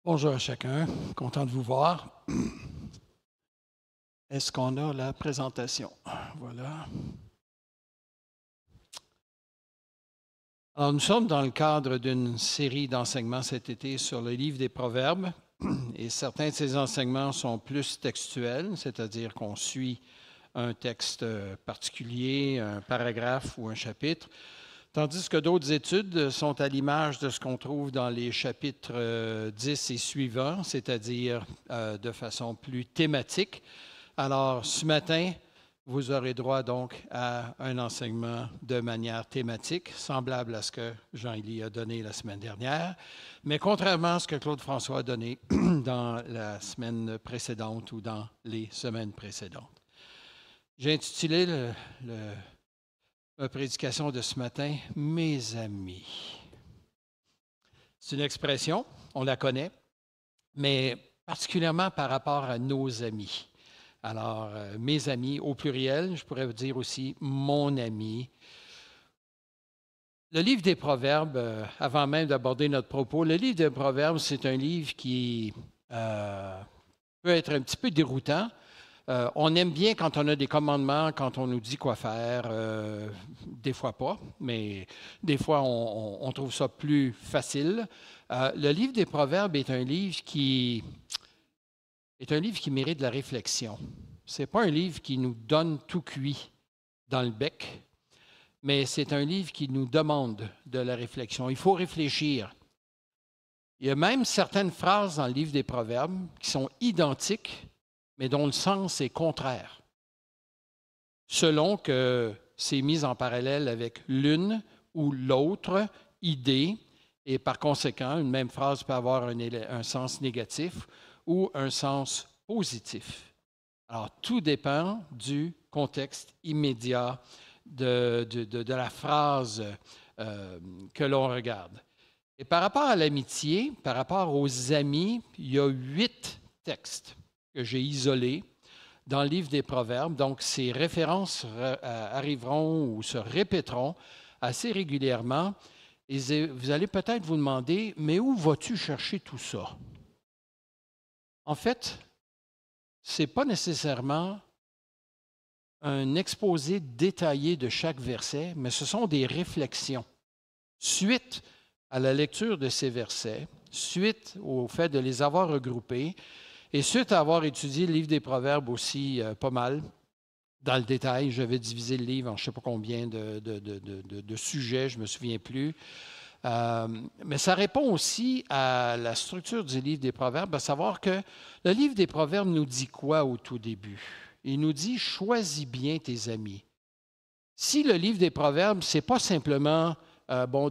Bonjour à chacun, content de vous voir. Est-ce qu'on a la présentation? Voilà. Alors, nous sommes dans le cadre d'une série d'enseignements cet été sur le livre des Proverbes, et certains de ces enseignements sont plus textuels, c'est-à-dire qu'on suit un texte particulier, un paragraphe ou un chapitre, tandis que d'autres études sont à l'image de ce qu'on trouve dans les chapitres 10 et suivants, c'est-à-dire de façon plus thématique. Alors, ce matin, vous aurez droit donc à un enseignement de manière thématique, semblable à ce que Jean-Élie a donné la semaine dernière, mais contrairement à ce que Claude François a donné dans la semaine précédente ou dans les semaines précédentes. J'ai intitulé ma prédication de ce matin « Mes amis ». C'est une expression, on la connaît, mais particulièrement par rapport à nos amis. Alors, mes amis au pluriel, je pourrais vous dire aussi mon ami. Le livre des Proverbes, avant même d'aborder notre propos, le livre des Proverbes, c'est un livre qui peut être un petit peu déroutant. On aime bien quand on a des commandements, quand on nous dit quoi faire. Des fois pas, mais des fois on trouve ça plus facile. Le livre des Proverbes est un livre qui mérite de la réflexion. Ce n'est pas un livre qui nous donne tout cuit dans le bec, mais c'est un livre qui nous demande de la réflexion. Il faut réfléchir. Il y a même certaines phrases dans le livre des Proverbes qui sont identiques, mais dont le sens est contraire, selon que c'est mis en parallèle avec l'une ou l'autre idée, et par conséquent, une même phrase peut avoir un sens négatif ou un sens positif. Alors, tout dépend du contexte immédiat de la phrase que l'on regarde. Et par rapport à l'amitié, par rapport aux amis, il y a 8 textes que j'ai isolés dans le livre des Proverbes. Donc, ces références arriveront ou se répéteront assez régulièrement. Et vous allez peut-être vous demander, mais où vas-tu chercher tout ça? En fait, ce n'est pas nécessairement un exposé détaillé de chaque verset, mais ce sont des réflexions. Suite à la lecture de ces versets, suite au fait de les avoir regroupés, et suite à avoir étudié le livre des Proverbes aussi pas mal, dans le détail, je vais diviser le livre en je ne sais pas combien de sujets, je ne me souviens plus. Mais ça répond aussi à la structure du livre des Proverbes, à savoir que le livre des Proverbes nous dit quoi au tout début? Il nous dit « Choisis bien tes amis ». Si le livre des Proverbes, ce n'est pas simplement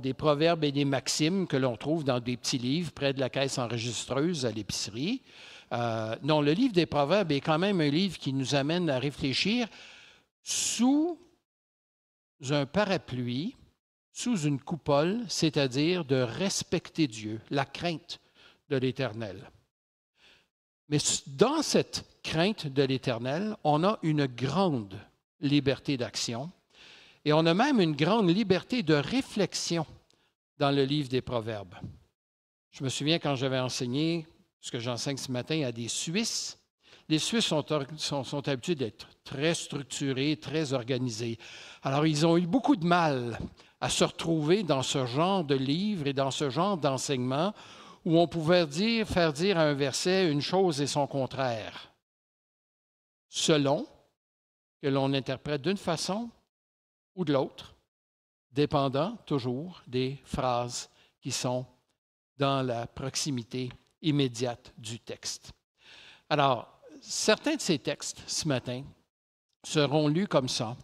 des proverbes et des maximes que l'on trouve dans des petits livres près de la caisse enregistreuse à l'épicerie, non, le livre des Proverbes est quand même un livre qui nous amène à réfléchir sous un parapluie, sous une coupole, c'est-à-dire de respecter Dieu, la crainte de l'Éternel. Mais dans cette crainte de l'Éternel, on a une grande liberté d'action et on a même une grande liberté de réflexion dans le livre des Proverbes. Je me souviens quand j'avais enseigné ce que j'enseigne ce matin à des Suisses. Les Suisses sont habitués d'être très structurés, très organisés. Alors, ils ont eu beaucoup de mal à se retrouver dans ce genre de livre et dans ce genre d'enseignement où on pouvait faire dire à un verset une chose et son contraire, selon que l'on interprète d'une façon ou de l'autre, dépendant toujours des phrases qui sont dans la proximité immédiate du texte. Alors, certains de ces textes, ce matin, seront lus comme ça.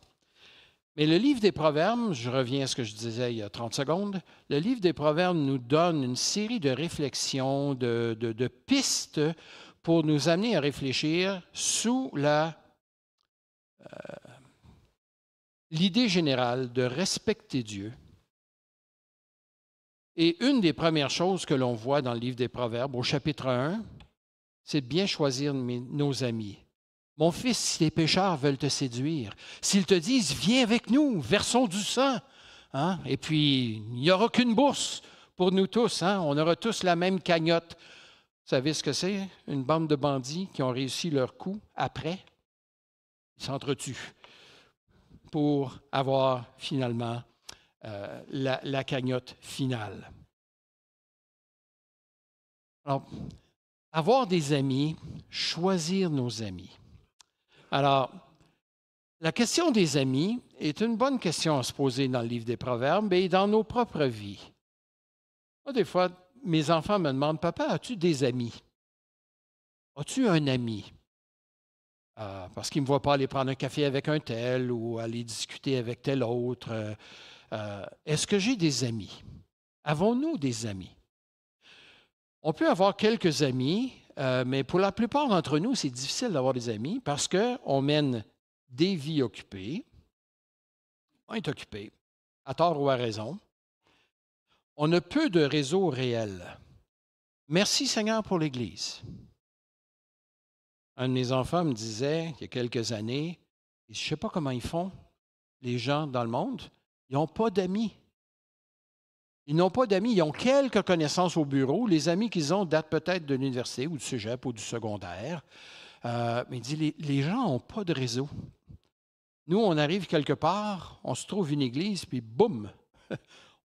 Mais le livre des Proverbes, je reviens à ce que je disais il y a 30 secondes, le livre des Proverbes nous donne une série de réflexions, de pistes pour nous amener à réfléchir sous l'idée générale de respecter Dieu. Et une des premières choses que l'on voit dans le livre des Proverbes, au chapitre 1, c'est de bien choisir nos amis. Mon fils, si les pécheurs veulent te séduire, s'ils te disent, viens avec nous, versons du sang, hein? Et puis il n'y aura qu'une bourse pour nous tous, hein? On aura tous la même cagnotte. savez ce que c'est? Une bande de bandits qui ont réussi leur coup après. Ils s'entretuent pour avoir finalement la cagnotte finale. Alors, avoir des amis, choisir nos amis. Alors, la question des amis est une bonne question à se poser dans le livre des Proverbes et dans nos propres vies. Moi, des fois, mes enfants me demandent, Papa, as-tu des amis? As-tu un ami? Parce qu'ils ne me voient pas aller prendre un café avec un tel ou aller discuter avec tel autre. Est-ce que j'ai des amis? Avons-nous des amis? On peut avoir quelques amis, mais pour la plupart d'entre nous, c'est difficile d'avoir des amis parce qu'on mène des vies occupées. On est occupé, à tort ou à raison. On a peu de réseaux réels. Merci Seigneur pour l'Église. Un de mes enfants me disait, il y a quelques années, je ne sais pas comment ils font, les gens dans le monde, ils n'ont pas d'amis. Ils n'ont pas d'amis, ils ont quelques connaissances au bureau. Les amis qu'ils ont datent peut-être de l'université ou du cégep ou du secondaire. Mais il dit, les gens n'ont pas de réseau. Nous, on arrive quelque part, on se trouve une église, puis boum,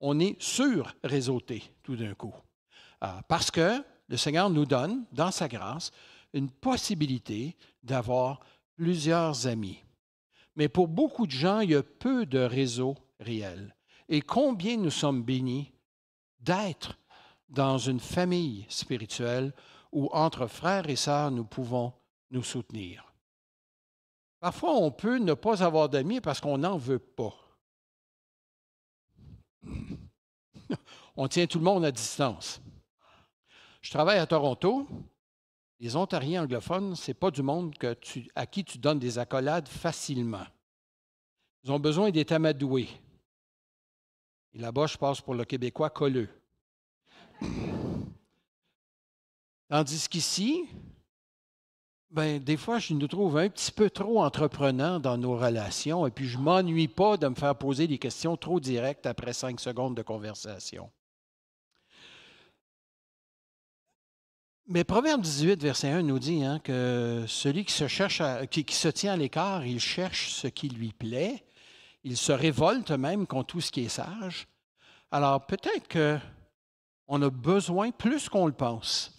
on est sur-réseauté tout d'un coup. Parce que le Seigneur nous donne, dans sa grâce, une possibilité d'avoir plusieurs amis. Mais pour beaucoup de gens, il y a peu de réseaux réels. Et combien nous sommes bénis d'être dans une famille spirituelle où, entre frères et sœurs, nous pouvons nous soutenir. Parfois, on peut ne pas avoir d'amis parce qu'on n'en veut pas. On tient tout le monde à distance. Je travaille à Toronto. Les Ontariens anglophones, ce n'est pas du monde à qui tu donnes des accolades facilement. Ils ont besoin d'être amadoués. Et là-bas, je passe pour le Québécois colleux. Tandis qu'ici, des fois, je nous trouve un petit peu trop entreprenants dans nos relations et puis je ne m'ennuie pas de me faire poser des questions trop directes après 5 secondes de conversation. Mais Proverbe 18, verset 1 nous dit que celui qui se tient à l'écart, il cherche ce qui lui plaît, il se révolte même contre tout ce qui est sage. Alors peut-être qu'on a besoin, plus qu'on le pense,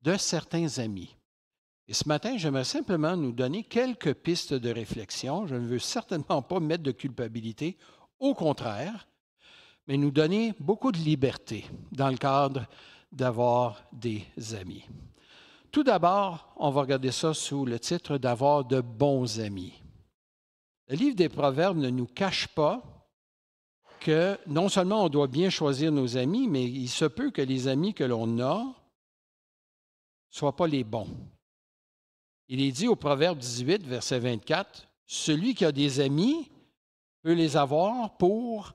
de certains amis. Et ce matin, j'aimerais simplement nous donner quelques pistes de réflexion. Je ne veux certainement pas mettre de culpabilité, au contraire, mais nous donner beaucoup de liberté dans le cadre d'avoir des amis. Tout d'abord, on va regarder ça sous le titre d'avoir de bons amis. Le livre des Proverbes ne nous cache pas que non seulement on doit bien choisir nos amis, mais il se peut que les amis que l'on a ne soient pas les bons. Il est dit au Proverbe 18, verset 24, « Celui qui a des amis peut les avoir pour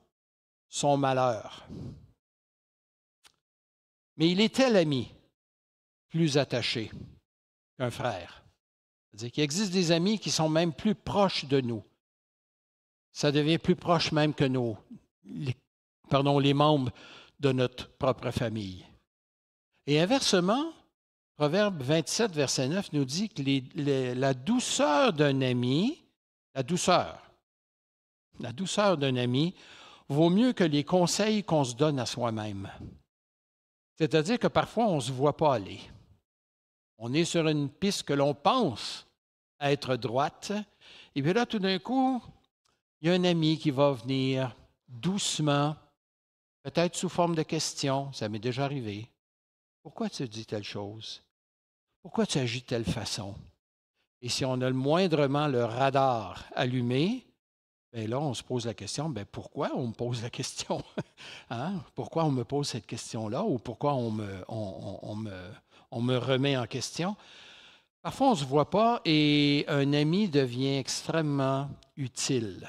son malheur. » Mais il est tel ami plus attaché qu'un frère. C'est-à-dire qu'il existe des amis qui sont même plus proches de nous. Ça devient plus proche même que les membres de notre propre famille. Et inversement, Proverbe 27, verset 9 nous dit que la douceur d'un ami, la douceur d'un ami vaut mieux que les conseils qu'on se donne à soi-même. C'est-à-dire que parfois, on ne se voit pas aller. On est sur une piste que l'on pense être droite, et puis là, tout d'un coup, il y a un ami qui va venir doucement, peut-être sous forme de question, ça m'est déjà arrivé. Pourquoi tu dis telle chose? Pourquoi tu agis de telle façon? Et si on a moindrement le radar allumé, bien là, on se pose la question, pourquoi on me pose la question? Pourquoi on me pose cette question-là ou pourquoi on me remet en question? Parfois, on ne se voit pas et un ami devient extrêmement utile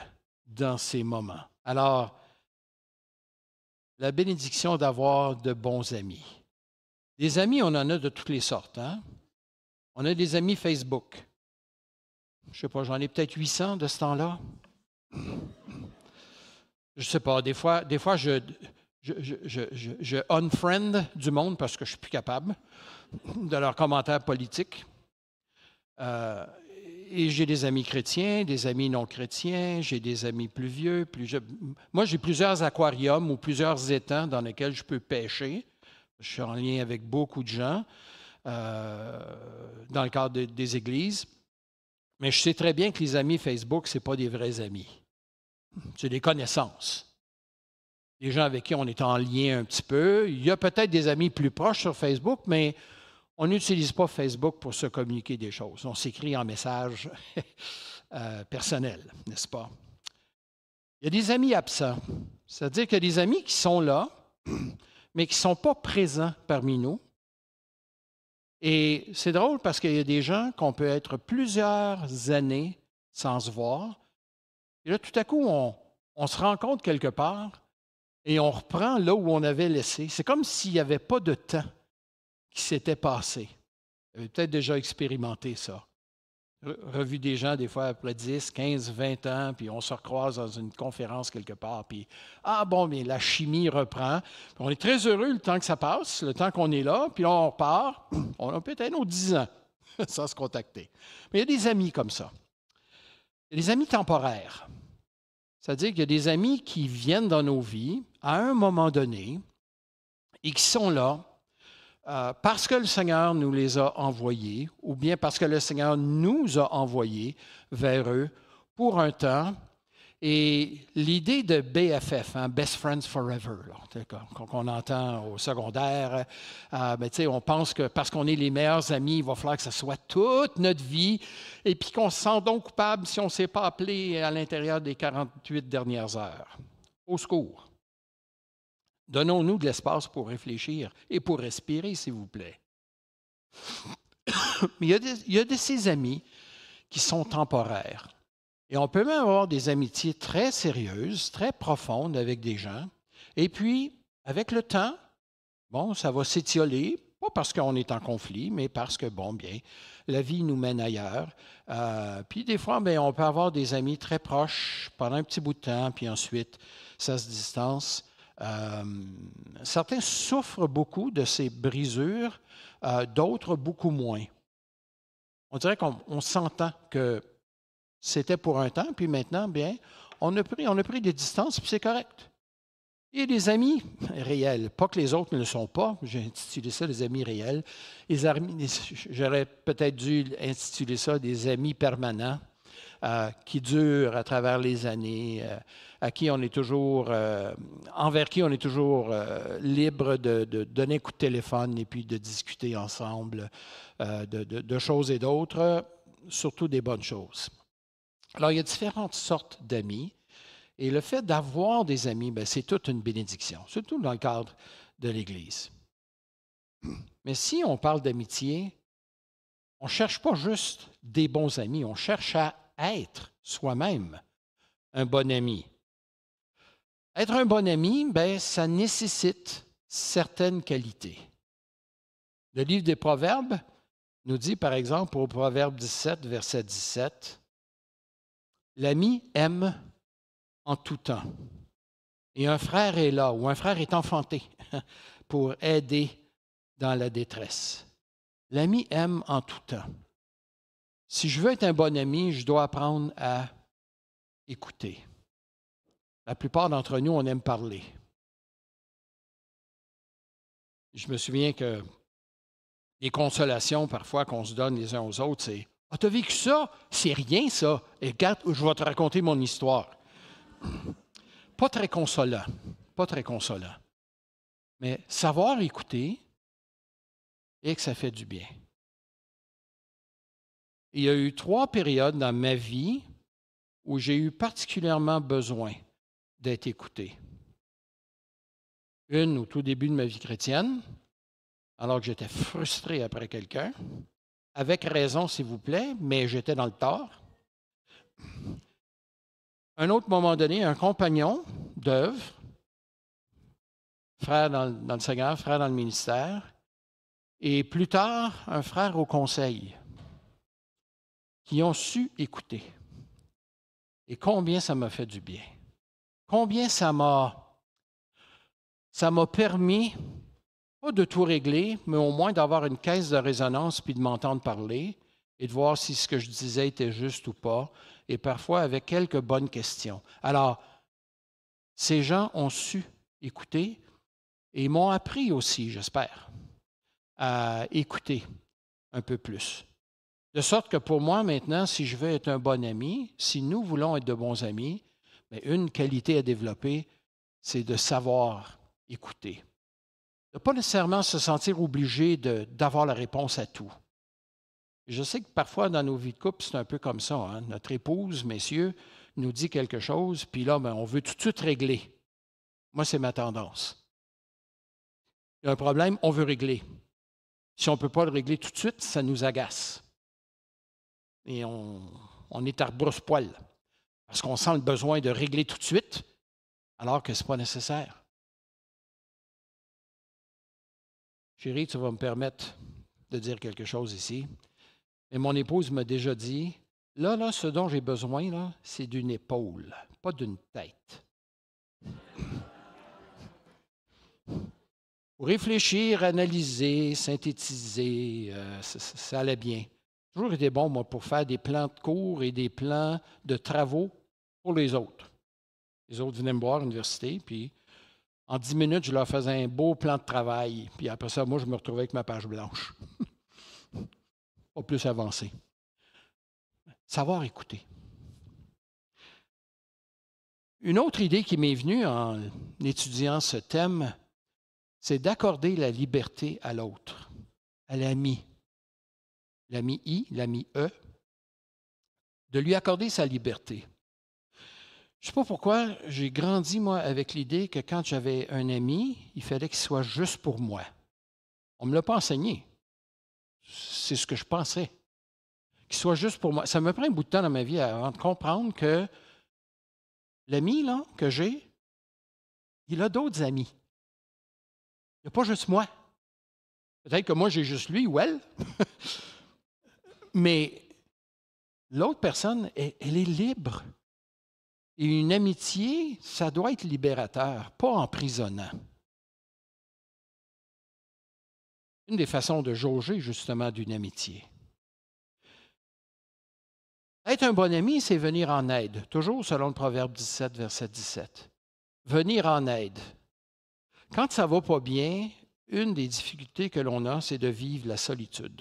dans ces moments. Alors, la bénédiction d'avoir de bons amis. Des amis, on en a de toutes les sortes. On a des amis Facebook. Je ne sais pas, j'en ai peut-être 800 de ce temps-là. Je ne sais pas, des fois je unfriend du monde parce que je ne suis plus capable de leurs commentaires politiques. Et j'ai des amis chrétiens, des amis non chrétiens, j'ai des amis plus vieux, plus jeunes. Moi, j'ai plusieurs aquariums ou plusieurs étangs dans lesquels je peux pêcher. Je suis en lien avec beaucoup de gens dans le cadre des églises. Mais je sais très bien que les amis Facebook, ce n'est pas des vrais amis. C'est des connaissances. Des gens avec qui on est en lien un petit peu. Il y a peut-être des amis plus proches sur Facebook, mais on n'utilise pas Facebook pour se communiquer des choses. On s'écrit en message personnel, n'est-ce pas? Il y a des amis absents. C'est-à-dire qu'il y a des amis qui sont là, mais qui ne sont pas présents parmi nous. Et c'est drôle parce qu'il y a des gens qu'on peut être plusieurs années sans se voir. Et là, tout à coup, on se rencontre quelque part et on reprend là où on avait laissé. C'est comme s'il n'y avait pas de temps qui s'était passé. Vous avez peut-être déjà expérimenté ça. Revu des gens des fois après 10, 15, 20 ans, puis on se recroise dans une conférence quelque part, puis ah bon, mais la chimie reprend. Puis on est très heureux le temps que ça passe, le temps qu'on est là, puis là on repart. On a peut-être nos 10 ans sans se contacter. Mais il y a des amis comme ça. Il y a des amis temporaires. C'est-à-dire qu'il y a des amis qui viennent dans nos vies à un moment donné et qui sont là parce que le Seigneur nous les a envoyés, ou bien parce que le Seigneur nous a envoyés vers eux pour un temps. Et l'idée de BFF, Best Friends Forever, qu'on entend au secondaire, on pense que parce qu'on est les meilleurs amis, il va falloir que ça soit toute notre vie, et puis qu'on se sent donc coupable si on ne s'est pas appelé à l'intérieur des 48 dernières heures. Au secours. Donnons-nous de l'espace pour réfléchir et pour respirer, s'il vous plaît. Mais il y a de ces amis qui sont temporaires. Et on peut même avoir des amitiés très sérieuses, très profondes avec des gens. Et puis, avec le temps, bon, ça va s'étioler, pas parce qu'on est en conflit, mais parce que, bon, bien, la vie nous mène ailleurs. Puis des fois, bien, on peut avoir des amis très proches pendant un petit bout de temps, puis ensuite, ça se distance. Certains souffrent beaucoup de ces brisures, d'autres beaucoup moins. On dirait qu'on s'entend que c'était pour un temps, puis maintenant, bien, on a pris des distances, puis c'est correct. Il y a des amis réels, pas que les autres ne le sont pas. J'ai intitulé ça les amis réels. J'aurais peut-être dû intituler ça des amis permanents qui durent à travers les années, à qui on est toujours, envers qui on est toujours libre de donner un coup de téléphone et puis de discuter ensemble de choses et d'autres, surtout des bonnes choses. Alors, il y a différentes sortes d'amis. Et le fait d'avoir des amis, bien, c'est toute une bénédiction, surtout dans le cadre de l'Église. Mais si on parle d'amitié, on ne cherche pas juste des bons amis, on cherche à être soi-même un bon ami. Être un bon ami, bien, ça nécessite certaines qualités. Le livre des Proverbes nous dit, par exemple, au Proverbe 17, verset 17, « L'ami aime en tout temps. Et un frère est là, ou un frère est enfanté pour aider dans la détresse. L'ami aime en tout temps. Si je veux être un bon ami, je dois apprendre à écouter. La plupart d'entre nous, on aime parler. Je me souviens que les consolations, parfois, qu'on se donne les uns aux autres, c'est « Ah, t'as vécu ça? C'est rien, ça. Et regarde, je vais te raconter mon histoire. » Pas très consolant, pas très consolant. Mais savoir écouter et que ça fait du bien. Il y a eu 3 périodes dans ma vie où j'ai eu particulièrement besoin d'être écouté. Une au tout début de ma vie chrétienne, alors que j'étais frustré après quelqu'un, avec raison s'il vous plaît, mais j'étais dans le tort. Un autre moment donné, un compagnon d'œuvre, frère dans le Seigneur, frère dans le ministère, et plus tard, un frère au conseil, qui ont su écouter. Et combien ça m'a fait du bien. Combien ça m'a Ça m'a permis, pas de tout régler, mais au moins d'avoir une caisse de résonance puis de m'entendre parler et de voir si ce que je disais était juste ou pas, et parfois avec quelques bonnes questions. Alors, ces gens ont su écouter et m'ont appris aussi, j'espère, à écouter un peu plus. De sorte que pour moi, maintenant, si je veux être un bon ami, si nous voulons être de bons amis, bien, une qualité à développer, c'est de savoir écouter. De ne pas nécessairement se sentir obligé d'avoir la réponse à tout. Je sais que parfois, dans nos vies de couple, c'est un peu comme ça. Hein? Notre épouse, messieurs, nous dit quelque chose, puis là, bien, on veut tout de suite régler. Moi, c'est ma tendance. Il y a un problème, on veut régler. Si on ne peut pas le régler tout de suite, ça nous agace. Et on est à rebrousse-poil parce qu'on sent le besoin de régler tout de suite alors que ce n'est pas nécessaire. Chérie, tu vas me permettre de dire quelque chose ici. Mais mon épouse m'a déjà dit, là, ce dont j'ai besoin, là, c'est d'une épaule, pas d'une tête. Pour réfléchir, analyser, synthétiser, ça allait bien. Toujours été bon, moi, pour faire des plans de cours et des plans de travaux pour les autres. Les autres venaient me voir à l'université, puis en 10 minutes, je leur faisais un beau plan de travail. Puis après ça, moi, je me retrouvais avec ma page blanche. Pas plus avancé. Savoir écouter. Une autre idée qui m'est venue en étudiant ce thème, c'est d'accorder la liberté à l'autre, à l'ami. L'ami I, l'ami E, de lui accorder sa liberté. Je ne sais pas pourquoi, j'ai grandi, moi, avec l'idée que quand j'avais un ami, il fallait qu'il soit juste pour moi. On ne me l'a pas enseigné. C'est ce que je pensais. Qu'il soit juste pour moi. Ça me prend un bout de temps dans ma vie avant de comprendre que l'ami là, que j'ai, il a d'autres amis. Il n'y a pas juste moi. Peut-être que moi, j'ai juste lui ou elle. Mais l'autre personne, elle est libre. Et une amitié, ça doit être libérateur, pas emprisonnant. Une des façons de jauger, justement, d'une amitié. Être un bon ami, c'est venir en aide, toujours selon le Proverbe 17, verset 17. Venir en aide. Quand ça ne va pas bien, une des difficultés que l'on a, c'est de vivre la solitude.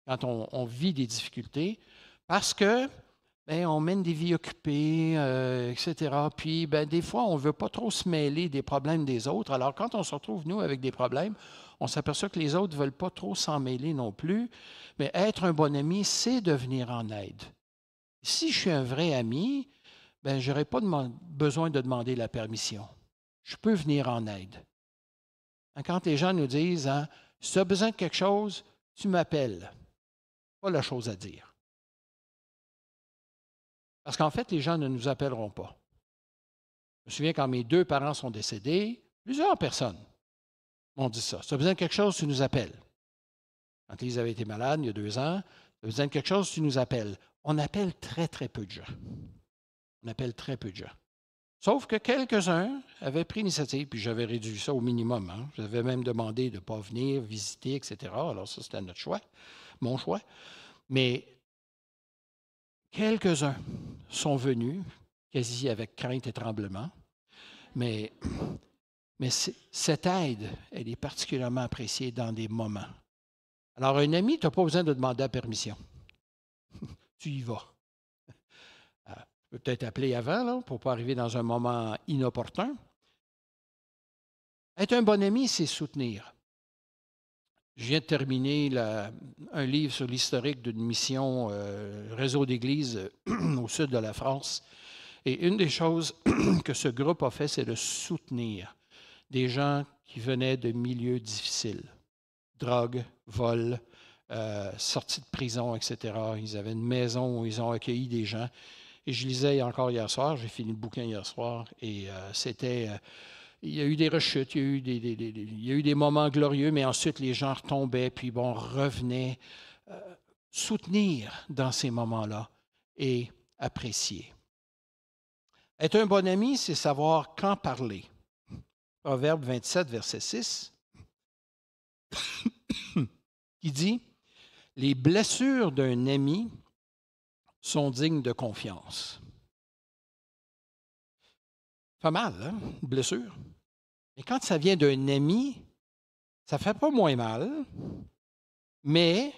Quand on vit des difficultés, parce que on mène des vies occupées, etc. Puis, des fois, on ne veut pas trop se mêler des problèmes des autres. Alors, quand on se retrouve, nous, avec des problèmes, on s'aperçoit que les autres ne veulent pas trop s'en mêler non plus. Mais être un bon ami, c'est de venir en aide. Si je suis un vrai ami, je n'aurai pas besoin de demander la permission. Je peux venir en aide. Quand les gens nous disent, hein, si tu as besoin de quelque chose, tu m'appelles. Pas la chose à dire. Parce qu'en fait, les gens ne nous appelleront pas. Je me souviens quand mes 2 parents sont décédés, plusieurs personnes m'ont dit ça. Si tu as besoin de quelque chose, tu nous appelles. Quand Lise avait été malade il y a 2 ans, tu as besoin de quelque chose, tu nous appelles. On appelle très, très peu de gens. On appelle très peu de gens. Sauf que quelques-uns avaient pris l'initiative, puis j'avais réduit ça au minimum. Hein. J'avais même demandé de ne pas venir visiter, etc. Alors ça, c'était notre choix, mon choix. Mais quelques-uns sont venus, quasi avec crainte et tremblement, mais cette aide, elle est particulièrement appréciée dans des moments. Alors, un ami, tu n'as pas besoin de demander la permission. Tu y vas. Tu peux peut-être appeler avant là, pour ne pas arriver dans un moment inopportun. Être un bon ami, c'est soutenir. Je viens de terminer un livre sur l'historique d'une mission réseau d'églises au sud de la France. Et une des choses que ce groupe a fait, c'est de soutenir des gens qui venaient de milieux difficiles. Drogue, vol, sortie de prison, etc. Ils avaient une maison où ils ont accueilli des gens. Et je lisais encore hier soir, j'ai fini le bouquin hier soir, et c'était... il y a eu des rechutes, il y a eu des moments glorieux, mais ensuite les gens retombaient, puis revenaient. Soutenir dans ces moments-là et apprécier. Être un bon ami, c'est savoir quand parler. Proverbe 27, verset 6, qui dit « Les blessures d'un ami sont dignes de confiance. » Pas mal, hein, une blessure. Mais quand ça vient d'un ami, ça ne fait pas moins mal, mais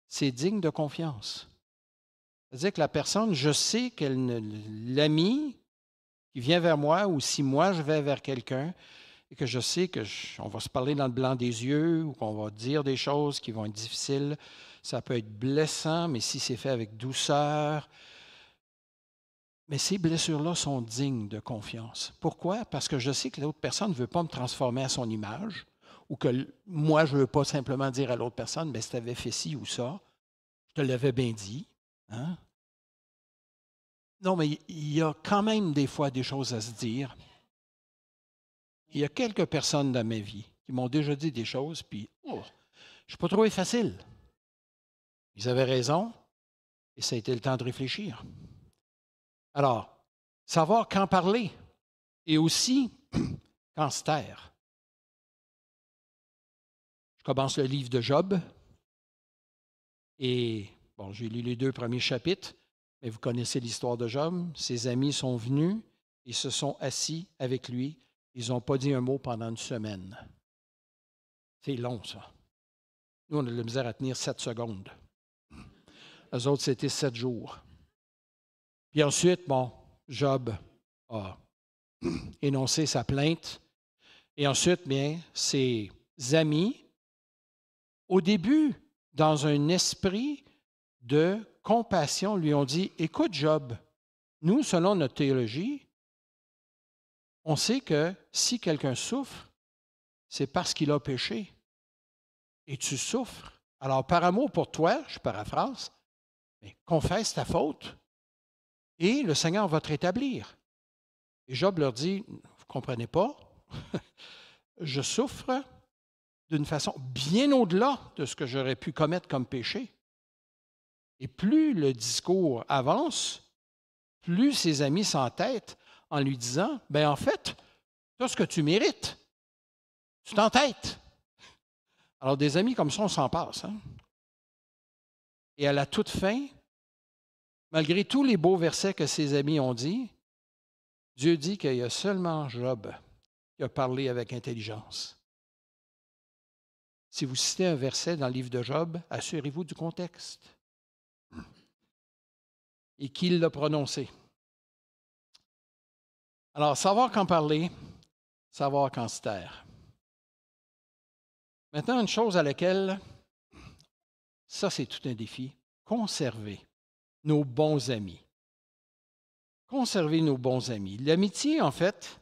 c'est digne de confiance. C'est-à-dire que la personne, je sais l'ami qui vient vers moi, ou si moi je vais vers quelqu'un, et que je sais qu'on va se parler dans le blanc des yeux, ou qu'on va dire des choses qui vont être difficiles, ça peut être blessant, mais si c'est fait avec douceur. Mais ces blessures-là sont dignes de confiance. Pourquoi? Parce que je sais que l'autre personne ne veut pas me transformer à son image, ou que moi, je ne veux pas simplement dire à l'autre personne, bien, si tu avais fait ci ou ça, je te l'avais bien dit. Hein? Non, mais il y a quand même des fois des choses à se dire. Il y a quelques personnes dans ma vie qui m'ont déjà dit des choses, puis je ne suis pas trouvé facile. Ils avaient raison, et ça a été le temps de réfléchir. Alors, savoir quand parler, et aussi quand se taire. Je commence le livre de Job, et bon, j'ai lu les 2 premiers chapitres, mais vous connaissez l'histoire de Job. Ses amis sont venus, ils se sont assis avec lui, ils n'ont pas dit un mot pendant une semaine. C'est long, ça. Nous, on a de la misère à tenir 7 secondes. Eux autres, c'était 7 jours. Puis ensuite, bon, Job a énoncé sa plainte. Et ensuite, bien, ses amis, au début, dans un esprit de compassion, lui ont dit, « Écoute, Job, nous, selon notre théologie, on sait que si quelqu'un souffre, c'est parce qu'il a péché. Et tu souffres. Alors, par amour pour toi, je paraphrase, mais confesse ta faute et le Seigneur va te rétablir. » Et Job leur dit, « Vous ne comprenez pas, je souffre d'une façon bien au-delà de ce que j'aurais pu commettre comme péché. » Et plus le discours avance, plus ses amis s'entêtent en lui disant, « Bien, en fait, tu as ce que tu mérites. Tu t'entêtes. » Alors, des amis comme ça, on s'en passe. Hein? Et à la toute fin, malgré tous les beaux versets que ses amis ont dit, Dieu dit qu'il y a seulement Job qui a parlé avec intelligence. Si vous citez un verset dans le livre de Job, assurez-vous du contexte. Et qui l'a prononcé. Alors, savoir quand parler, savoir quand se taire. Maintenant, une chose à laquelle, ça c'est tout un défi, conserver nos bons amis. Conserver nos bons amis. L'amitié, en fait,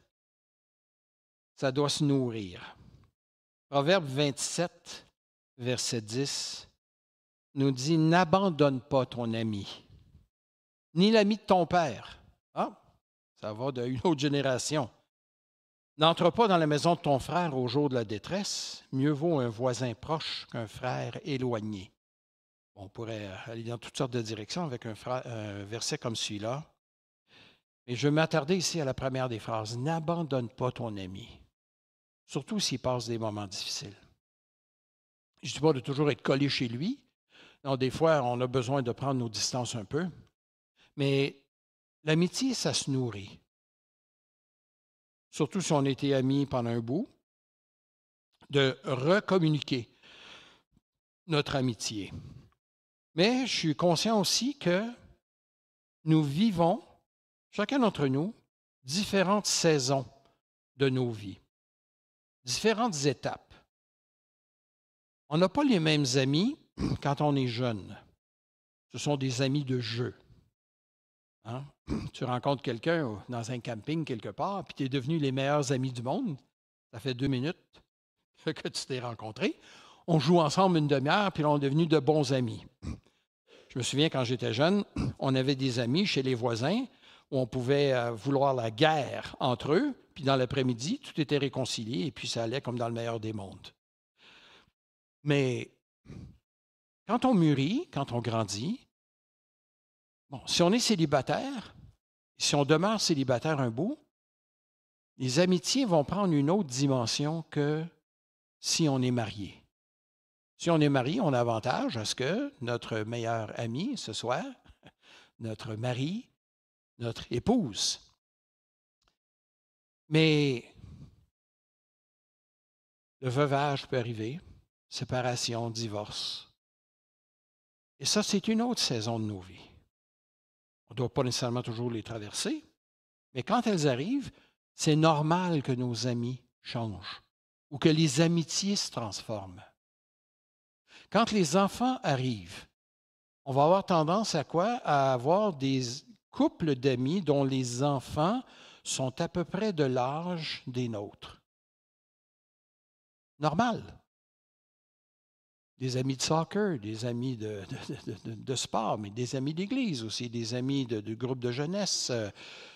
ça doit se nourrir. Proverbe 27, verset 10, nous dit « N'abandonne pas ton ami, ni l'ami de ton père. » Ah, ça va d'une autre génération. « N'entre pas dans la maison de ton frère au jour de la détresse. Mieux vaut un voisin proche qu'un frère éloigné. » On pourrait aller dans toutes sortes de directions avec un verset comme celui-là. Mais je vais m'attarder ici à la première des phrases. « N'abandonne pas ton ami. » Surtout s'il passe des moments difficiles. Je ne dis pas de toujours être collé chez lui. Non, des fois, on a besoin de prendre nos distances un peu. Mais l'amitié, ça se nourrit. Surtout si on était amis pendant un bout, de recommuniquer notre amitié. Mais je suis conscient aussi que nous vivons, chacun d'entre nous, différentes saisons de nos vies, différentes étapes. On n'a pas les mêmes amis quand on est jeune. Ce sont des amis de jeu. Hein? Tu rencontres quelqu'un dans un camping quelque part, puis tu es devenu les meilleurs amis du monde. Ça fait 2 minutes que tu t'es rencontrés. On joue ensemble une demi-heure, puis là, on est devenus de bons amis. Je me souviens, quand j'étais jeune, on avait des amis chez les voisins où on pouvait vouloir la guerre entre eux, puis dans l'après-midi, tout était réconcilié, et puis ça allait comme dans le meilleur des mondes. Mais quand on mûrit, quand on grandit, bon, si on est célibataire, si on demeure célibataire un bout, les amitiés vont prendre une autre dimension que si on est marié. Si on est marié, on a avantage à ce que notre meilleur ami, ce soit notre mari, notre épouse. Mais le veuvage peut arriver, séparation, divorce. Et ça, c'est une autre saison de nos vies. On ne doit pas nécessairement toujours les traverser, mais quand elles arrivent, c'est normal que nos amis changent ou que les amitiés se transforment. Quand les enfants arrivent, on va avoir tendance à quoi? À avoir des couples d'amis dont les enfants sont à peu près de l'âge des nôtres. Normal. Des amis de soccer, des amis de sport, mais des amis d'église aussi, des amis de groupe de jeunesse,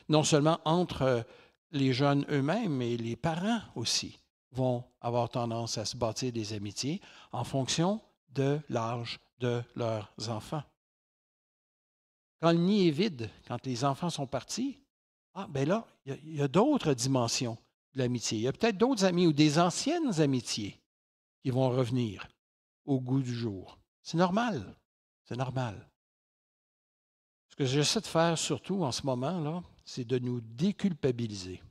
non seulement entre les jeunes eux-mêmes, mais les parents aussi vont avoir tendance à se bâtir des amitiés en fonction de l'âge de leurs enfants. Quand le nid est vide, quand les enfants sont partis, ben là, il y a d'autres dimensions de l'amitié. Il y a peut-être d'autres amis ou des anciennes amitiés qui vont revenir au goût du jour. C'est normal. C'est normal. Ce que j'essaie de faire surtout en ce moment, là, c'est de nous déculpabiliser.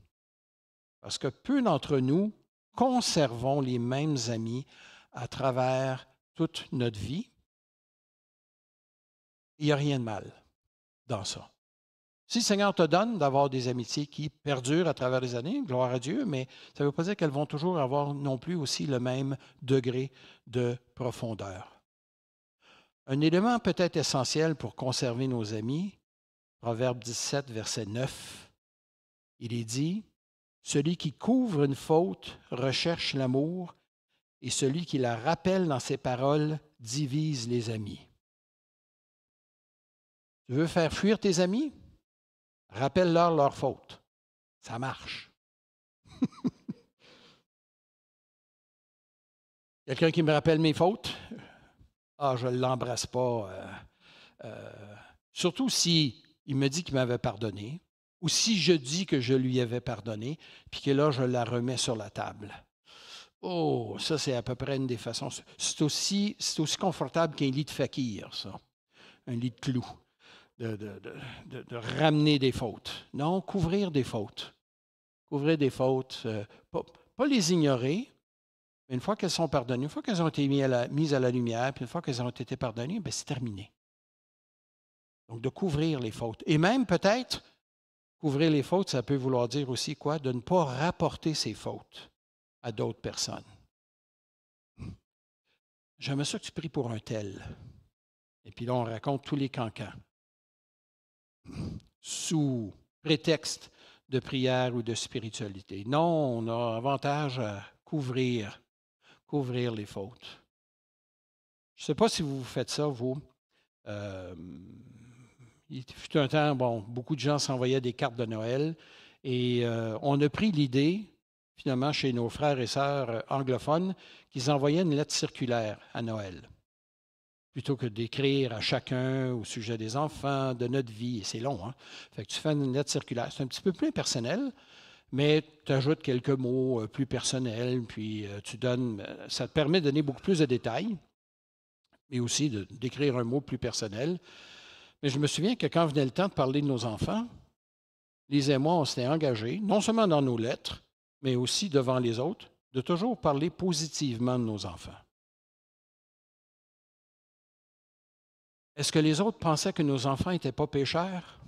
Parce que peu d'entre nous conservons les mêmes amis à travers toute notre vie. Il n'y a rien de mal dans ça. Si le Seigneur te donne d'avoir des amitiés qui perdurent à travers les années, gloire à Dieu, mais ça ne veut pas dire qu'elles vont toujours avoir non plus aussi le même degré de profondeur. Un élément peut-être essentiel pour conserver nos amis, Proverbe 17, verset 9, il est dit, « Celui qui couvre une faute recherche l'amour, et celui qui la rappelle dans ses paroles divise les amis. » Tu veux faire fuir tes amis? Rappelle-leur leurs fautes. Ça marche. Quelqu'un qui me rappelle mes fautes? Je ne l'embrasse pas. Surtout si il me dit qu'il m'avait pardonné, ou si je dis que je lui avais pardonné, puis que là, je la remets sur la table. Oh, ça, c'est à peu près une des façons. C'est aussi confortable qu'un lit de fakir, ça. Un lit de clous. De ramener des fautes. Non, couvrir des fautes. Couvrir des fautes, pas les ignorer, mais une fois qu'elles sont pardonnées, une fois qu'elles ont été mises à la lumière, puis une fois qu'elles ont été pardonnées, bien, c'est terminé. Donc, de couvrir les fautes. Et même peut-être, couvrir les fautes, ça peut vouloir dire aussi quoi? De ne pas rapporter ces fautes à d'autres personnes. J'aimerais ça que tu pries pour un tel. Et puis là, on raconte tous les cancans. Sous prétexte de prière ou de spiritualité. Non, on a avantage à couvrir les fautes. Je ne sais pas si vous faites ça, vous. Il fut un temps, beaucoup de gens s'envoyaient des cartes de Noël et on a pris l'idée, finalement, chez nos frères et sœurs anglophones, qu'ils envoyaient une lettre circulaire à Noël. Plutôt que d'écrire à chacun au sujet des enfants, de notre vie, et c'est long, hein? Fait que tu fais une lettre circulaire. C'est un petit peu plus personnel, mais tu ajoutes quelques mots plus personnels, puis tu donnes, ça te permet de donner beaucoup plus de détails, mais aussi d'écrire un mot plus personnel. Mais je me souviens que quand venait le temps de parler de nos enfants, Lise et moi, on s'était engagés, non seulement dans nos lettres, mais aussi devant les autres, de toujours parler positivement de nos enfants. Est-ce que les autres pensaient que nos enfants n'étaient pas pécheurs?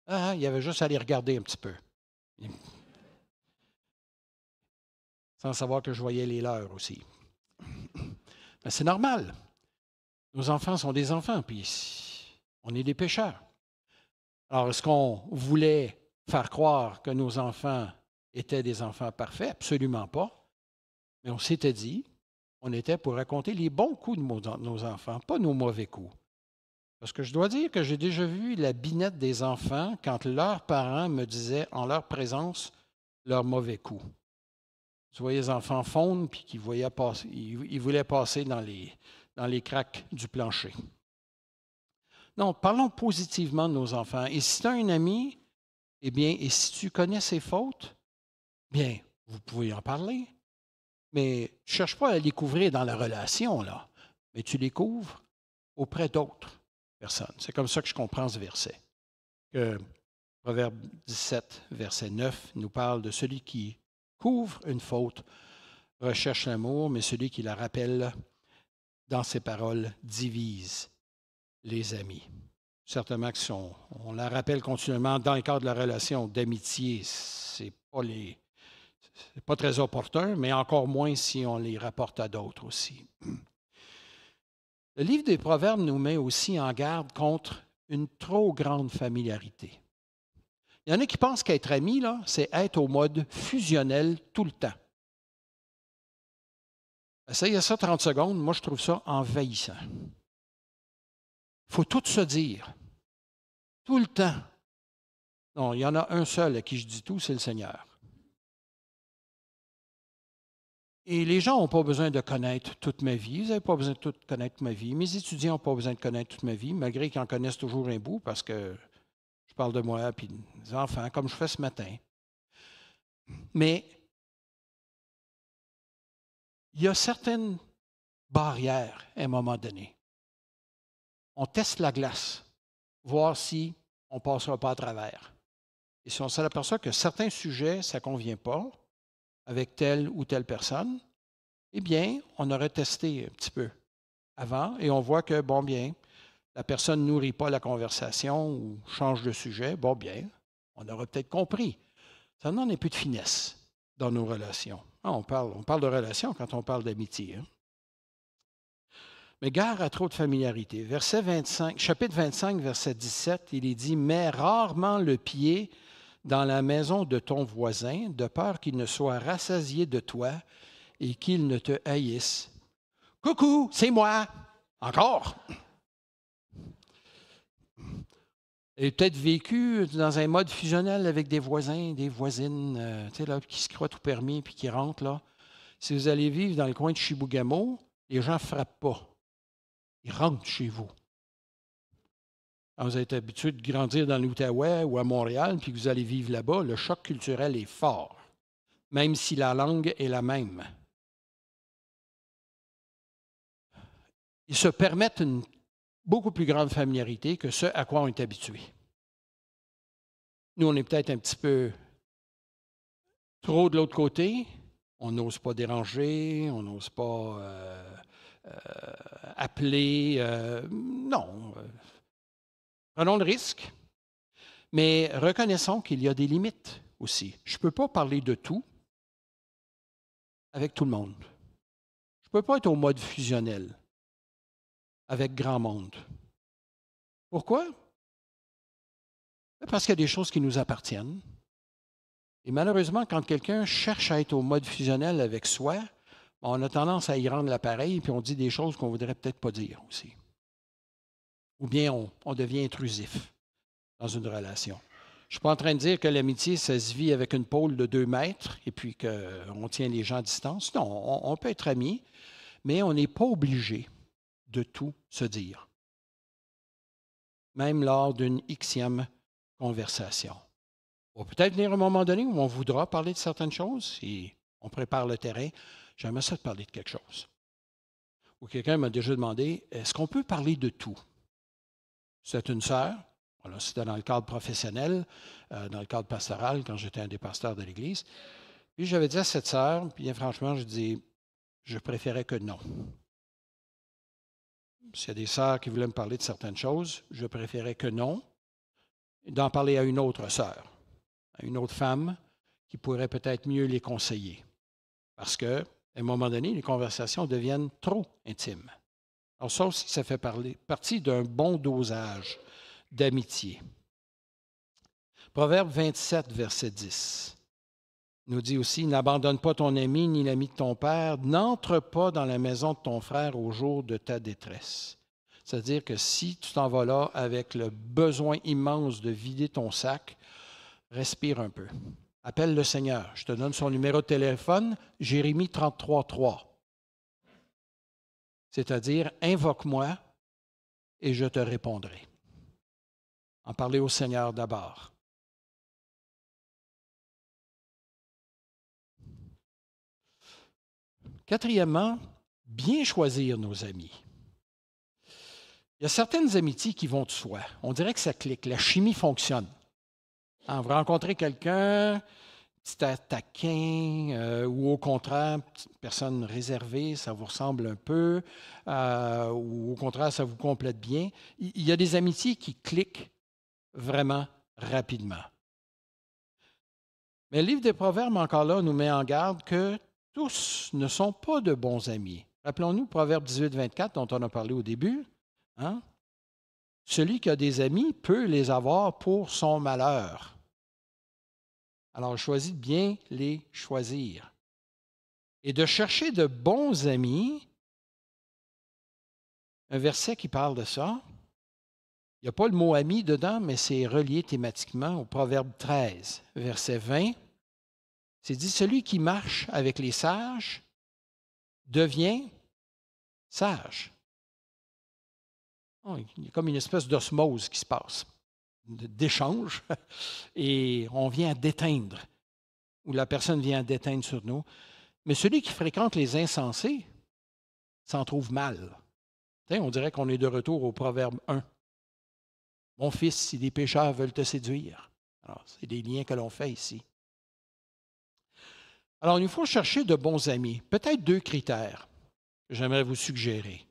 Il y avait juste à les regarder un petit peu. Sans savoir que je voyais les leurs aussi. Mais c'est normal. Nos enfants sont des enfants, puis on est des pécheurs. Alors, est-ce qu'on voulait faire croire que nos enfants étaient des enfants parfaits? Absolument pas. Mais on s'était dit, on était pour raconter les bons coups de nos enfants, pas nos mauvais coups. Parce que je dois dire que j'ai déjà vu la binette des enfants quand leurs parents me disaient en leur présence leurs mauvais coups. Tu voyais les enfants fondre puis qu'ils voulaient passer dans les craques du plancher. Non, parlons positivement de nos enfants. Et si tu as un ami, et si tu connais ses fautes, bien, vous pouvez en parler, mais tu ne cherches pas à les découvrir dans la relation, là, mais tu les découvres auprès d'autres personnes. C'est comme ça que je comprends ce verset. Que Proverbe 17, verset 9, nous parle de celui qui couvre une faute, recherche l'amour, mais celui qui la rappelle dans ses paroles divise les amis. Certainement que si on la rappelle continuellement dans le cadre de la relation d'amitié, c'est pas très opportun, mais encore moins si on les rapporte à d'autres aussi. Le livre des Proverbes nous met aussi en garde contre une trop grande familiarité. Il y en a qui pensent qu'être ami, là, c'est être au mode fusionnel tout le temps. Essayez ça 30 secondes, moi je trouve ça envahissant. Il faut tout se dire, tout le temps. Non, il y en a un seul à qui je dis tout, c'est le Seigneur. Et les gens n'ont pas besoin de connaître toute ma vie. Vous n'avez pas besoin de tout connaître ma vie. Mes étudiants n'ont pas besoin de connaître toute ma vie, malgré qu'ils en connaissent toujours un bout, parce que je parle de moi et des enfants, comme je fais ce matin. Mais il y a certaines barrières à un moment donné. On teste la glace, voir si on ne passera pas à travers. Et si on s'aperçoit que certains sujets, ça ne convient pas avec telle ou telle personne, eh bien, on aurait testé un petit peu avant et on voit que, bon, bien, la personne ne nourrit pas la conversation ou change de sujet, bon, bien, on aurait peut-être compris. Ça n'en est plus de finesse dans nos relations. Ah, on parle de relations quand on parle d'amitié. Hein? Mais gare à trop de familiarité. Verset 25, chapitre 25, verset 17, il est dit « Mets rarement le pied dans la maison de ton voisin, de peur qu'il ne soit rassasié de toi et qu'il ne te haïsse. » Coucou, c'est moi! Encore! Et peut-être vécu dans un mode fusionnel avec des voisins, des voisines, tu sais, là, qui se croient tout permis puis qui rentrent, là. Si vous allez vivre dans le coin de Chibougamau, les gens ne frappent pas. Ils rentrent chez vous. Quand vous êtes habitué de grandir dans l'Outaouais ou à Montréal, puis que vous allez vivre là-bas, le choc culturel est fort, même si la langue est la même. Ils se permettent une beaucoup plus grande familiarité que ce à quoi on est habitué. Nous, on est peut-être un petit peu trop de l'autre côté. On n'ose pas déranger, on n'ose pas appeler. Non. Prenons le risque, mais reconnaissons qu'il y a des limites aussi. Je ne peux pas parler de tout avec tout le monde. Je ne peux pas être au mode fusionnel avec grand monde. Pourquoi? Parce qu'il y a des choses qui nous appartiennent. Et malheureusement, quand quelqu'un cherche à être au mode fusionnel avec soi, on a tendance à y rendre l'appareil, puis on dit des choses qu'on ne voudrait peut-être pas dire aussi. Ou bien on devient intrusif dans une relation. Je ne suis pas en train de dire que l'amitié, ça se vit avec une pôle de 2 mètres et puis qu'on tient les gens à distance. Non, on peut être amis, mais on n'est pas obligé de tout se dire, même lors d'une xème conversation. Il va peut-être venir un moment donné où on voudra parler de certaines choses et on prépare le terrain. J'aimerais ça de parler de quelque chose. Ou quelqu'un m'a déjà demandé, est-ce qu'on peut parler de tout? C'est une sœur. Voilà, c'était dans le cadre professionnel, dans le cadre pastoral, quand j'étais un des pasteurs de l'Église. Puis j'avais dit à cette sœur, puis bien franchement, je dis, je préférais que non. S'il y a des sœurs qui voulaient me parler de certaines choses, je préférais que non, d'en parler à une autre sœur, à une autre femme qui pourrait peut-être mieux les conseiller. Parce qu'à un moment donné, les conversations deviennent trop intimes. Alors ça aussi, ça fait partie d'un bon dosage d'amitié. Proverbe 27, verset 10 nous dit aussi, « N'abandonne pas ton ami ni l'ami de ton père, n'entre pas dans la maison de ton frère au jour de ta détresse. » C'est-à-dire que si tu t'en vas là avec le besoin immense de vider ton sac, respire un peu. Appelle le Seigneur. Je te donne son numéro de téléphone, Jérémie 33,3. C'est-à-dire, invoque-moi et je te répondrai. En parler au Seigneur d'abord. Quatrièmement, bien choisir nos amis. Il y a certaines amitiés qui vont de soi. On dirait que ça clique, la chimie fonctionne. Hein, vous rencontrez quelqu'un, petit taquin, ou au contraire, personne réservée, ça vous ressemble un peu, ou au contraire, ça vous complète bien. Il y a des amitiés qui cliquent vraiment rapidement. Mais le livre des Proverbes, encore là, nous met en garde que tous ne sont pas de bons amis. Rappelons-nous Proverbe 18, 24, dont on a parlé au début. Hein? Celui qui a des amis peut les avoir pour son malheur. Alors, choisis de bien les choisir. Et de chercher de bons amis, un verset qui parle de ça, il n'y a pas le mot ami dedans, mais c'est relié thématiquement au Proverbe 13, verset 20. C'est dit, celui qui marche avec les sages devient sage. Oh, il y a comme une espèce d'osmose qui se passe, d'échange, et on vient à déteindre, ou la personne vient à déteindre sur nous. Mais celui qui fréquente les insensés s'en trouve mal. On dirait qu'on est de retour au Proverbe 1. Mon fils, si des pécheurs veulent te séduire. Alors, c'est des liens que l'on fait ici. Alors, il faut chercher de bons amis. Peut-être 2 critères que j'aimerais vous suggérer.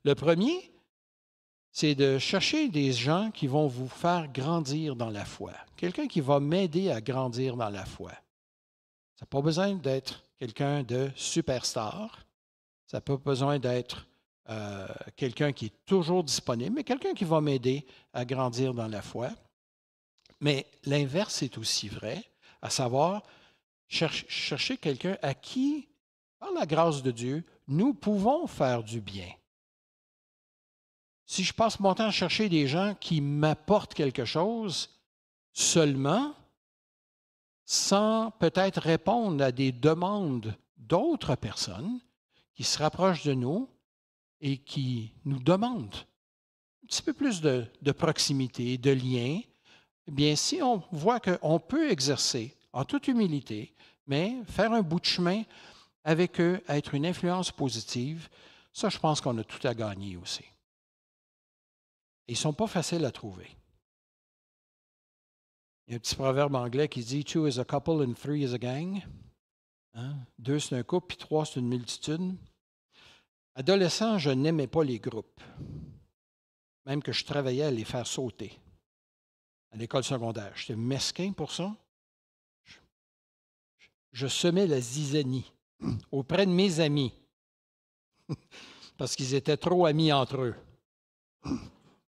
Le premier, c'est de chercher des gens qui vont vous faire grandir dans la foi. Quelqu'un qui va m'aider à grandir dans la foi. Ça n'a pas besoin d'être quelqu'un de superstar. Ça n'a pas besoin d'être quelqu'un qui est toujours disponible, mais quelqu'un qui va m'aider à grandir dans la foi. Mais l'inverse est aussi vrai, à savoir chercher quelqu'un à qui, par la grâce de Dieu, nous pouvons faire du bien. Si je passe mon temps à chercher des gens qui m'apportent quelque chose seulement, sans peut-être répondre à des demandes d'autres personnes qui se rapprochent de nous et qui nous demandent un petit peu plus de proximité, de lien, eh bien, si on voit qu'on peut exercer en toute humilité, mais faire un bout de chemin avec eux, être une influence positive, ça, je pense qu'on a tout à gagner aussi. Ils ne sont pas faciles à trouver. Il y a un petit proverbe anglais qui dit « Two is a couple and 3 is a gang ». Hein? 2, c'est un couple, puis 3, c'est une multitude. Adolescent, je n'aimais pas les groupes, même que je travaillais à les faire sauter à l'école secondaire. J'étais mesquin pour ça. Je semais la zizanie auprès de mes amis parce qu'ils étaient trop amis entre eux.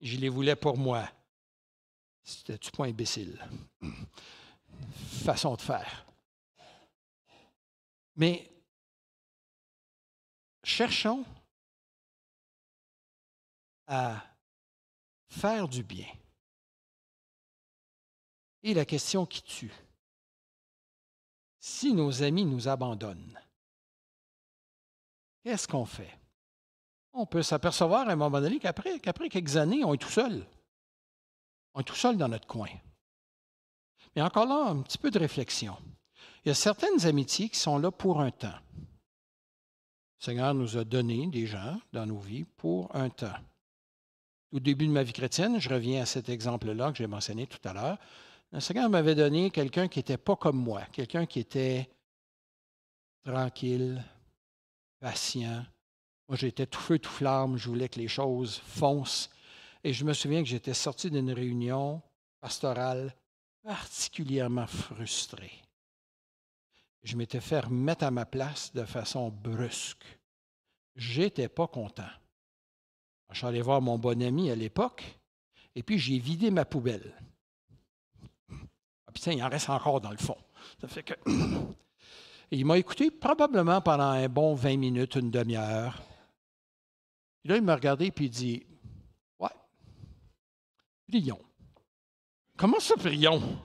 Je les voulais pour moi. C'était-tu pas imbécile? Façon de faire. Mais cherchons à faire du bien. Et la question qui tue. Si nos amis nous abandonnent, qu'est-ce qu'on fait? On peut s'apercevoir à un moment donné qu'après quelques années, on est tout seul. On est tout seul dans notre coin. Mais encore là, un petit peu de réflexion. Il y a certaines amitiés qui sont là pour un temps. Le Seigneur nous a donné des gens dans nos vies pour un temps. Au début de ma vie chrétienne, je reviens à cet exemple-là que j'ai mentionné tout à l'heure. Le Seigneur m'avait donné quelqu'un qui n'était pas comme moi, quelqu'un qui était tranquille, patient. Moi, j'étais tout feu, tout flamme, je voulais que les choses foncent. Et je me souviens que j'étais sorti d'une réunion pastorale particulièrement frustré. Je m'étais fait remettre à ma place de façon brusque. J'étais pas content. Je suis allé voir mon bon ami à l'époque, et puis j'ai vidé ma poubelle. Ah, putain, il en reste encore dans le fond. Ça fait que... Et il m'a écouté probablement pendant un bon 20 minutes, une demi-heure. Et là, il m'a regardé et il dit « Ouais, prions. » Comment ça, prions?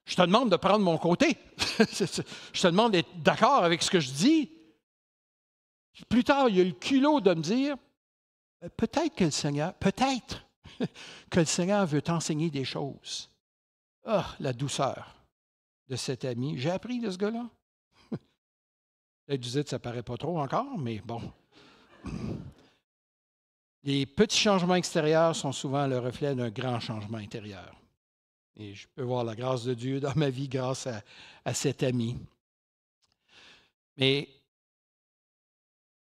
Je te demande de prendre mon côté. Je te demande d'être d'accord avec ce que je dis. Plus tard, il y a le culot de me dire peut-être que le Seigneur veut t'enseigner des choses. Ah, la douceur de cet ami. J'ai appris de ce gars-là. Peut-être vous dites, ça ne paraît pas trop encore, mais bon. Les petits changements extérieurs sont souvent le reflet d'un grand changement intérieur. Et je peux voir la grâce de Dieu dans ma vie grâce à cet ami. Mais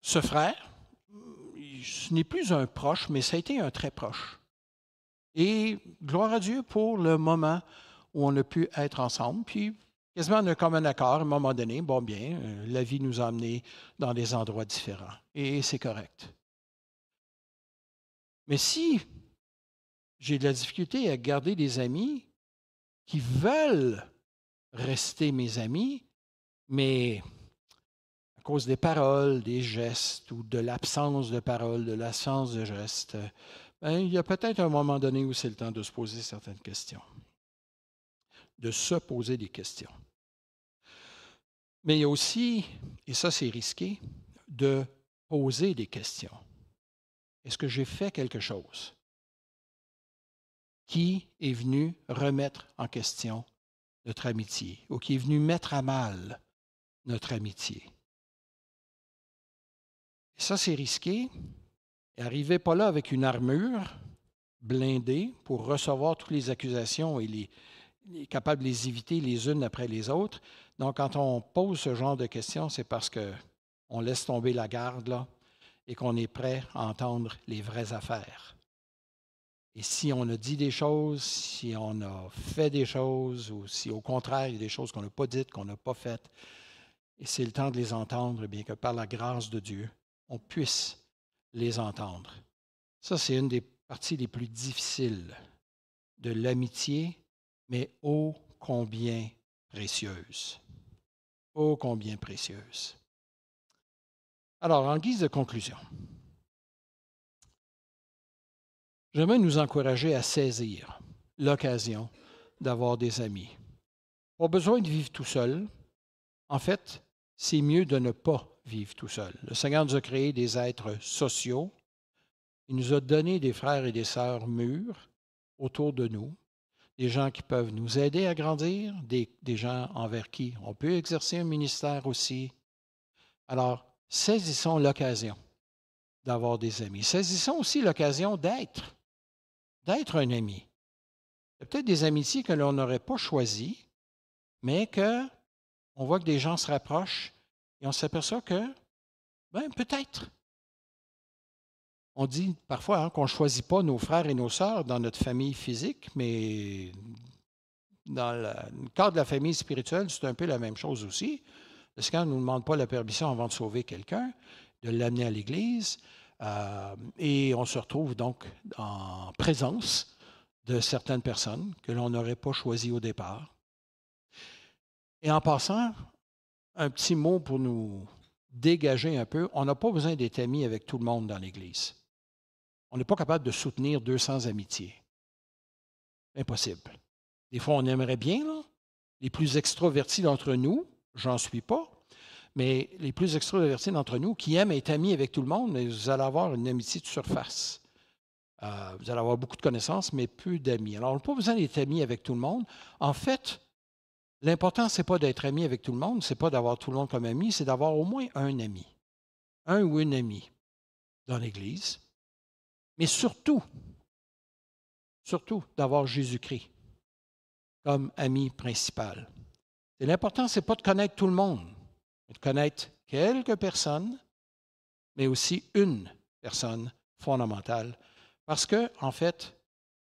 ce frère, ce n'est plus un proche, mais ça a été un très proche. Et gloire à Dieu pour le moment où on a pu être ensemble. Puis, quasiment on a comme un accord à un moment donné. Bon, bien, la vie nous a amenés dans des endroits différents. Et c'est correct. Mais si j'ai de la difficulté à garder des amis qui veulent rester mes amis, mais à cause des paroles, des gestes ou de l'absence de paroles, de l'absence de gestes, ben, il y a peut-être un moment donné où c'est le temps de se poser certaines questions, de se poser des questions. Mais il y a aussi, et ça c'est risqué, de poser des questions. Est-ce que j'ai fait quelque chose qui est venu remettre en question notre amitié ou qui est venu mettre à mal notre amitié? Et ça, c'est risqué. Et arrivez pas là avec une armure blindée pour recevoir toutes les accusations et les capable de les éviter les unes après les autres. Donc, quand on pose ce genre de questions, c'est parce qu'on laisse tomber la garde là, et qu'on est prêt à entendre les vraies affaires. Et si on a dit des choses, si on a fait des choses, ou si au contraire, il y a des choses qu'on n'a pas dites, qu'on n'a pas faites, et c'est le temps de les entendre, bien que par la grâce de Dieu, on puisse les entendre. Ça, c'est une des parties les plus difficiles de l'amitié, mais ô combien précieuse. Ô combien précieuse. Alors, en guise de conclusion, j'aimerais nous encourager à saisir l'occasion d'avoir des amis. Pas besoin de vivre tout seul. En fait, c'est mieux de ne pas vivre tout seul. Le Seigneur nous a créé des êtres sociaux. Il nous a donné des frères et des sœurs mûrs autour de nous, des gens qui peuvent nous aider à grandir, des gens envers qui on peut exercer un ministère aussi. Alors, saisissons l'occasion d'avoir des amis. Saisissons aussi l'occasion d'être un ami. Il y a peut-être des amitiés que l'on n'aurait pas choisies, mais qu'on voit que des gens se rapprochent et on s'aperçoit que, ben peut-être. On dit parfois qu'on ne choisit pas nos frères et nos sœurs dans notre famille physique, mais dans le cadre de la famille spirituelle, c'est un peu la même chose aussi. Le Seigneur ne nous demande pas la permission avant de sauver quelqu'un, de l'amener à l'Église, et on se retrouve donc en présence de certaines personnes que l'on n'aurait pas choisies au départ. Et en passant, un petit mot pour nous dégager un peu, on n'a pas besoin d'être amis avec tout le monde dans l'Église. On n'est pas capable de soutenir 200 amitiés. Impossible. Des fois, on aimerait bien, là. Les plus extrovertis d'entre nous, j'en suis pas, mais les plus extrovertis d'entre nous qui aiment être amis avec tout le monde, mais vous allez avoir une amitié de surface. Vous allez avoir beaucoup de connaissances, mais peu d'amis. Alors, on n'a pas besoin d'être amis avec tout le monde. En fait, l'important, ce n'est pas d'être ami avec tout le monde, ce n'est pas d'avoir tout le monde comme ami, c'est d'avoir au moins un ami, un ou une amie dans l'Église, mais surtout d'avoir Jésus-Christ comme ami principal. Et l'important, ce n'est pas de connaître tout le monde, mais de connaître quelques personnes, mais aussi une personne fondamentale. Parce que, en fait,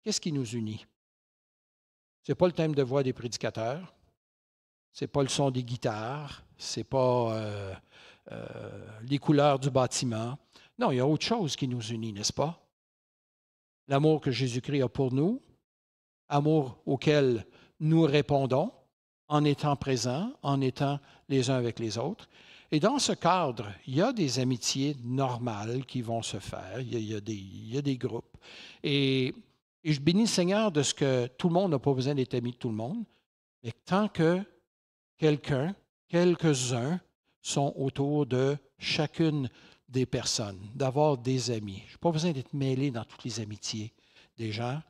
qu'est-ce qui nous unit? Ce n'est pas le thème de voix des prédicateurs, ce n'est pas le son des guitares, ce n'est pas les couleurs du bâtiment. Non, il y a autre chose qui nous unit, n'est-ce pas? L'amour que Jésus-Christ a pour nous, amour auquel nous répondons en étant présents, en étant les uns avec les autres. Et dans ce cadre, il y a des amitiés normales qui vont se faire, il y a des groupes. Et je bénis le Seigneur de ce que tout le monde n'a pas besoin d'être ami de tout le monde, mais tant que quelques-uns sont autour de chacune des personnes, d'avoir des amis. Je n'ai pas besoin d'être mêlé dans toutes les amitiés des gens.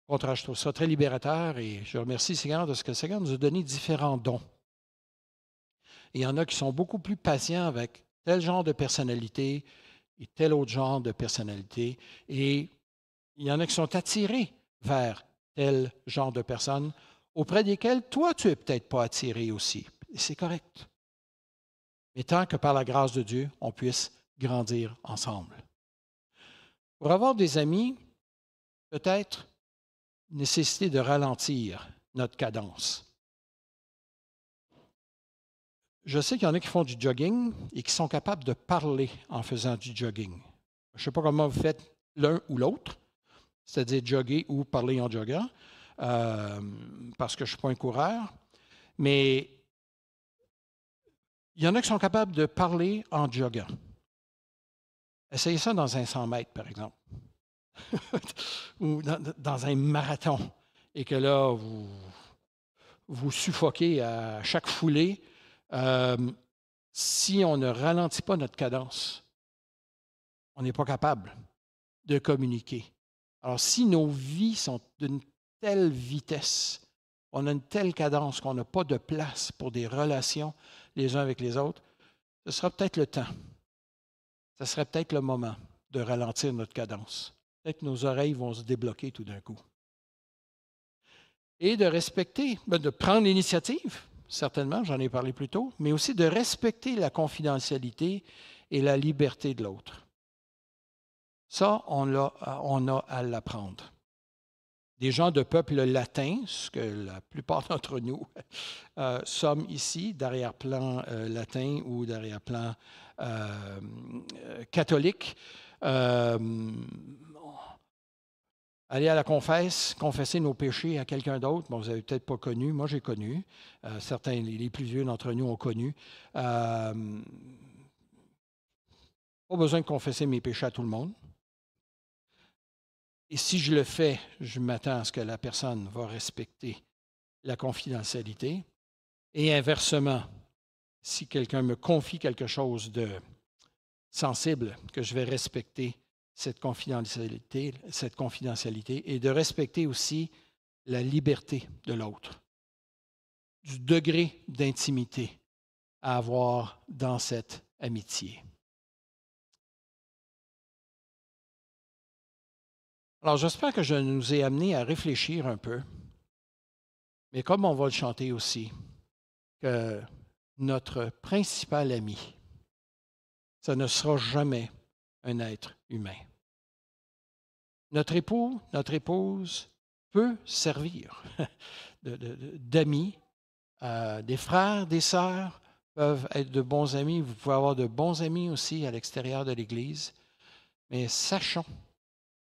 Au contraire, je trouve ça très libérateur et je remercie le Seigneur de ce que le Seigneur nous a donné différents dons. Et il y en a qui sont beaucoup plus patients avec tel genre de personnalité et tel autre genre de personnalité. Et il y en a qui sont attirés vers tel genre de personnes auprès desquelles toi, tu n'es peut-être pas attiré aussi. Et c'est correct. Mais tant que par la grâce de Dieu, on puisse grandir ensemble. Pour avoir des amis, peut-être nécessiter de ralentir notre cadence. Je sais qu'il y en a qui font du jogging et qui sont capables de parler en faisant du jogging. Je ne sais pas comment vous faites l'un ou l'autre, c'est-à-dire jogger ou parler en joggant, parce que je ne suis pas un coureur, mais il y en a qui sont capables de parler en joggant. Essayez ça dans un 100 mètres, par exemple, ou dans un marathon, et que là, vous suffoquez à chaque foulée. Si on ne ralentit pas notre cadence, on n'est pas capable de communiquer. Alors, si nos vies sont d'une telle vitesse, on a une telle cadence qu'on n'a pas de place pour des relations les uns avec les autres, ce sera peut-être le temps. Ce serait peut-être le moment de ralentir notre cadence. Peut-être que nos oreilles vont se débloquer tout d'un coup. Et de respecter, de prendre l'initiative, certainement, j'en ai parlé plus tôt, mais aussi de respecter la confidentialité et la liberté de l'autre. Ça, on a à l'apprendre. Des gens de peuple latin, ce que la plupart d'entre nous sommes ici, d'arrière-plan latin ou d'arrière-plan catholique, aller à la confesse, confesser nos péchés à quelqu'un d'autre. Bon, vous n'avez peut-être pas connu, moi j'ai connu. Certains, les plus vieux d'entre nous ont connu. Pas besoin de confesser mes péchés à tout le monde. Et si je le fais, je m'attends à ce que la personne va respecter la confidentialité. Et inversement, si quelqu'un me confie quelque chose de sensible, que je vais respecter cette confidentialité et de respecter aussi la liberté de l'autre, du degré d'intimité à avoir dans cette amitié. Alors, j'espère que je nous ai amené à réfléchir un peu, mais comme on va le chanter aussi, que notre principal ami, ça ne sera jamais un être humain. Notre époux, notre épouse peut servir d'amis. Des frères, des sœurs peuvent être de bons amis. Vous pouvez avoir de bons amis aussi à l'extérieur de l'Église. Mais sachons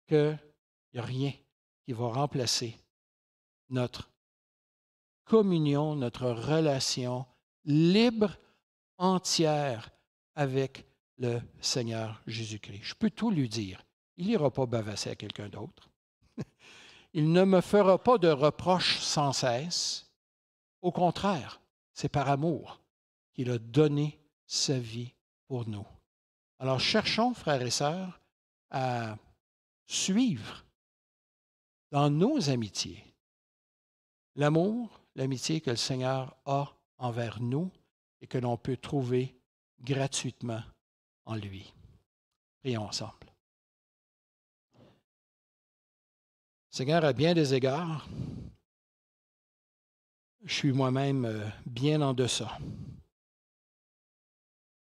qu'il n'y a rien qui va remplacer notre communion, notre relation libre, entière avec le Seigneur Jésus-Christ. Je peux tout lui dire. Il n'ira pas bavasser à quelqu'un d'autre. Il ne me fera pas de reproches sans cesse. Au contraire, c'est par amour qu'il a donné sa vie pour nous. Alors cherchons, frères et sœurs, à suivre dans nos amitiés l'amour, l'amitié que le Seigneur a envers nous et que l'on peut trouver gratuitement en lui. Prions ensemble. Seigneur, à bien des égards, je suis moi-même bien en deçà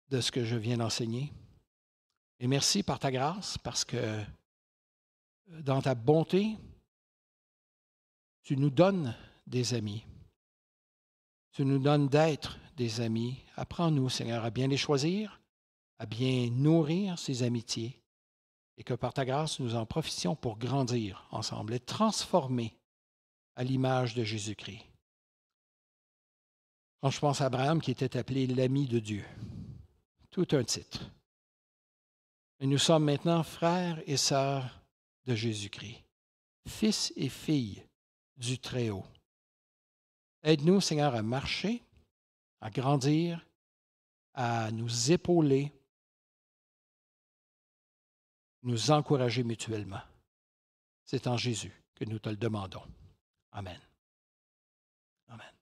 de ce que je viens d'enseigner. Et merci par ta grâce, parce que dans ta bonté, tu nous donnes des amis. Tu nous donnes d'être des amis. Apprends-nous, Seigneur, à bien les choisir, à bien nourrir ces amitiés, et que par ta grâce, nous en profitions pour grandir ensemble, être transformés à l'image de Jésus-Christ. Quand je pense à Abraham, qui était appelé l'ami de Dieu, tout un titre. Et nous sommes maintenant frères et sœurs de Jésus-Christ, fils et filles du Très-Haut. Aide-nous, Seigneur, à marcher, à grandir, à nous épauler, nous encourager mutuellement. C'est en Jésus que nous te le demandons. Amen. Amen.